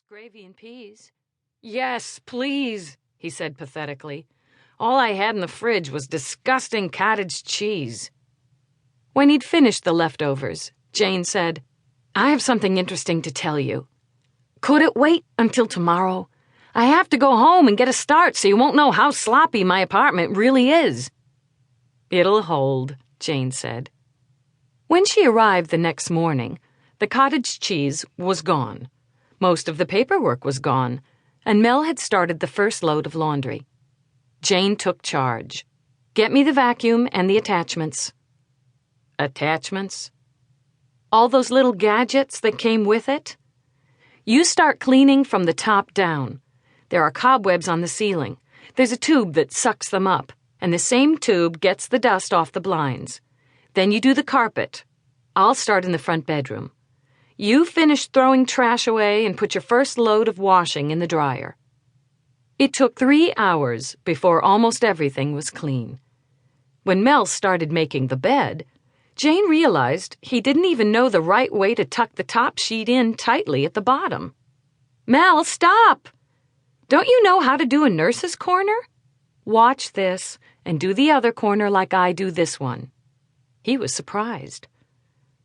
Gravy and peas. Yes, please, he said pathetically. All I had in the fridge was disgusting cottage cheese. When he'd finished the leftovers, Jane said, I have something interesting to tell you. Could it wait until tomorrow? I have to go home and get a start so you won't know how sloppy my apartment really is. It'll hold, Jane said. When she arrived the next morning, the cottage cheese was gone. Most of the paperwork was gone, and Mel had started the first load of laundry. Jane took charge. Get me the vacuum and the attachments. Attachments? All those little gadgets that came with it? You start cleaning from the top down. There are cobwebs on the ceiling. There's a tube that sucks them up, and the same tube gets the dust off the blinds. Then you do the carpet. I'll start in the front bedroom. You finish throwing trash away and put your first load of washing in the dryer. It took 3 hours before almost everything was clean. When Mel started making the bed, Jane realized he didn't even know the right way to tuck the top sheet in tightly at the bottom. Mel, stop! Don't you know how to do a nurse's corner? Watch this and do the other corner like I do this one. He was surprised.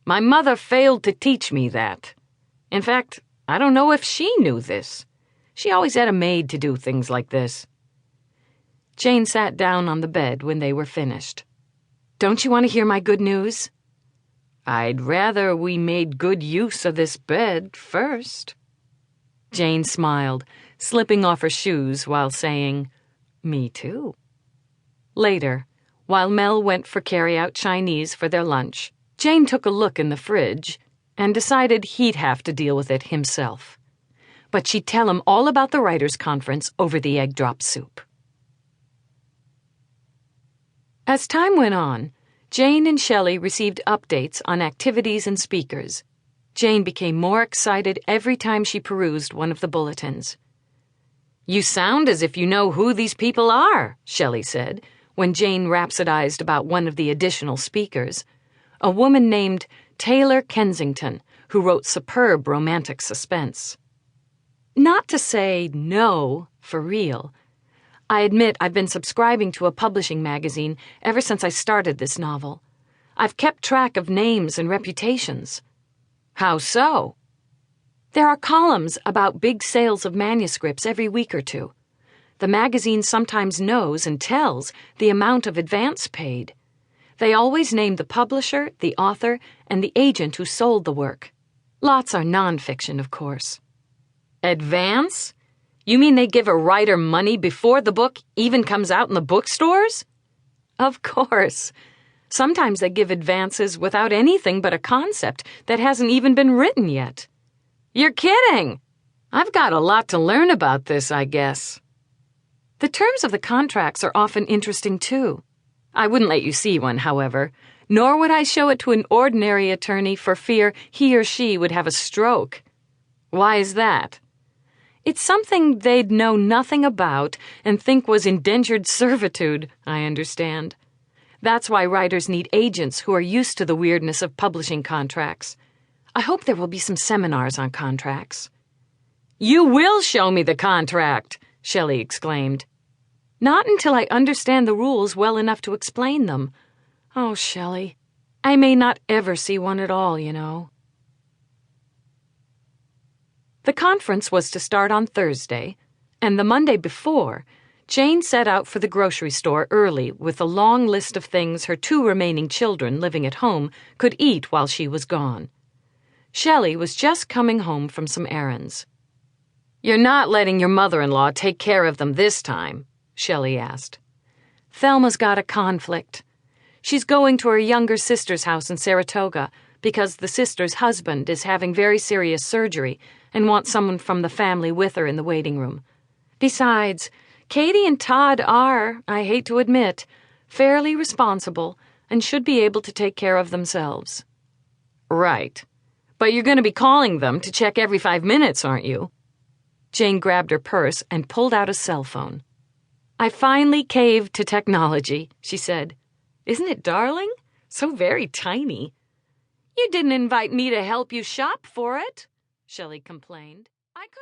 My mother failed to teach me that. In fact, I don't know if she knew this. She always had a maid to do things like this. Jane sat down on the bed when they were finished. Don't you want to hear my good news? I'd rather we made good use of this bed first. Jane smiled, slipping off her shoes while saying, Me too. Later, while Mel went for carry-out Chinese for their lunch, Jane took a look in the fridge and decided he'd have to deal with it himself. But she'd tell him all about the writers' conference over the egg drop soup. As time went on, Jane and Shelley received updates on activities and speakers. Jane became more excited every time she perused one of the bulletins. You sound as if you know who these people are, Shelley said, when Jane rhapsodized about one of the additional speakers, a woman named Taylor Kensington, who wrote superb romantic suspense. Not to say no, for real. I admit I've been subscribing to a publishing magazine ever since I started this novel. I've kept track of names and reputations. How so? There are columns about big sales of manuscripts every week or two. The magazine sometimes knows and tells the amount of advance paid. They always name the publisher, the author, and the agent who sold the work. Lots are nonfiction, of course. Advance? You mean they give a writer money before the book even comes out in the bookstores? Of course. Sometimes they give advances without anything but a concept that hasn't even been written yet. You're kidding! I've got a lot to learn about this, I guess. The terms of the contracts are often interesting, too. I wouldn't let you see one, however, nor would I show it to an ordinary attorney for fear he or she would have a stroke. Why is that? It's something they'd know nothing about and think was indentured servitude, I understand. That's why writers need agents who are used to the weirdness of publishing contracts. I hope there will be some seminars on contracts. You will show me the contract, Shelley exclaimed. Not until I understand the rules well enough to explain them. Oh, Shelley, I may not ever see one at all, you know. The conference was to start on Thursday, and the Monday before, Jane set out for the grocery store early with a long list of things her 2 remaining children living at home could eat while she was gone. Shelley was just coming home from some errands. You're not letting your mother-in-law take care of them this time, Shelley asked. Thelma's got a conflict. She's going to her younger sister's house in Saratoga because the sister's husband is having very serious surgery and wants someone from the family with her in the waiting room. Besides, Katie and Todd are, I hate to admit, fairly responsible and should be able to take care of themselves. Right. But you're going to be calling them to check every 5 minutes, aren't you? Jane grabbed her purse and pulled out a cell phone. I finally caved to technology, she said. Isn't it darling? So very tiny. You didn't invite me to help you shop for it, Shelley complained. I could